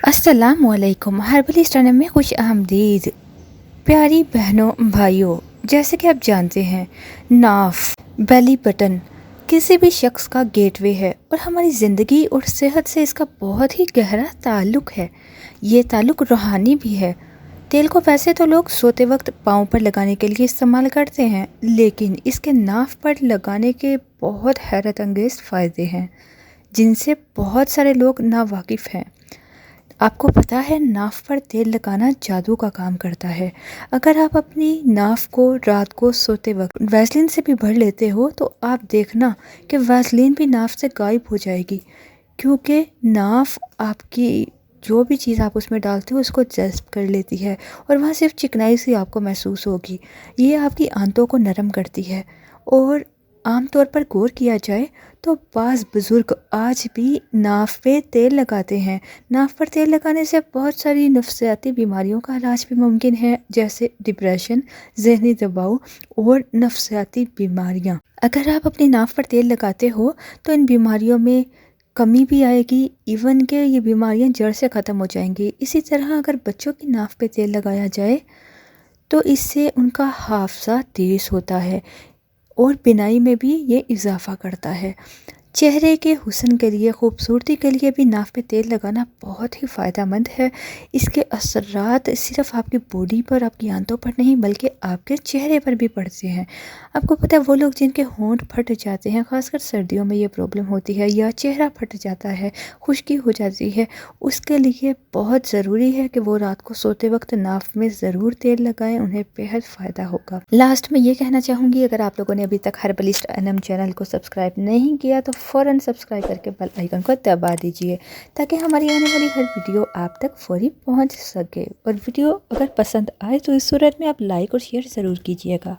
अस्सलामुअलैकुम। Herbal stand में खुश आमदीद। प्यारी बहनों भाइयों, जैसे कि आप जानते हैं, नाफ बेली बटन किसी भी शख्स का गेटवे है और हमारी ज़िंदगी और सेहत से इसका बहुत ही गहरा ताल्लुक़ है। ये ताल्लुक़ रूहानी भी है। तेल को वैसे तो लोग सोते वक्त पाँव पर लगाने के लिए इस्तेमाल करते हैं, लेकिन इसके नाफ पर लगाने के बहुत हैरत अंगेज़ फ़ायदे हैं जिनसे बहुत सारे लोग नावाकिफ़ हैं। आपको पता है, नाफ पर तेल लगाना जादू का काम करता है। अगर आप अपनी नाफ को रात को सोते वक्त वैसलीन से भी भर लेते हो तो आप देखना कि वैसलीन भी नाफ से गायब हो जाएगी, क्योंकि नाफ आपकी जो भी चीज़ आप उसमें डालते हो उसको जज़्ब कर लेती है और वहाँ सिर्फ चिकनाई सी आपको महसूस होगी। ये आपकी आंतों को नरम करती है। और आम तौर पर गौर किया जाए तो बाज़ बुज़ुर्ग आज भी नाफ पे तेल लगाते हैं। नाफ पर तेल लगाने से बहुत सारी नफ्सियाती बीमारियों का इलाज भी मुमकिन है, जैसे डिप्रेशन, ज़हनी दबाव और नफ्सियाती बीमारियां। अगर आप अपनी नाफ पर तेल लगाते हो तो इन बीमारियों में कमी भी आएगी, इवन के ये बीमारियां जड़ से ख़त्म हो जाएंगी। इसी तरह अगर बच्चों की नाफ पे तेल लगाया जाए तो इससे उनका हाफजा तेज़ होता है और बिनाई में भी ये इजाफ़ा करता है। चेहरे के हुस्न के लिए, खूबसूरती के लिए भी नाफ पे तेल लगाना बहुत ही फ़ायदेमंद है। इसके असरात सिर्फ आपकी बॉडी पर, आपकी आंतों पर नहीं बल्कि आपके चेहरे पर भी पड़ते हैं। आपको पता है, वो लोग जिनके होंठ फट जाते हैं, ख़ासकर सर्दियों में ये प्रॉब्लम होती है, या चेहरा फट जाता है, खुश्की हो जाती है, उसके लिए बहुत ज़रूरी है कि वो रात को सोते वक्त नाफ में ज़रूर तेल लगाएं। उन्हें बेहद फ़ायदा होगा। लास्ट में ये कहना चाहूँगी, अगर आप लोगों ने अभी तक हर्बलिस्ट एनएम चैनल को सब्सक्राइब नहीं किया तो फ़ौरन सब्सक्राइब करके बेल आइकन को दबा दीजिए, ताकि हमारी आने वाली हर वीडियो आप तक फौरी पहुंच सके। और वीडियो अगर पसंद आए तो इस सूरत में आप लाइक और शेयर ज़रूर कीजिएगा।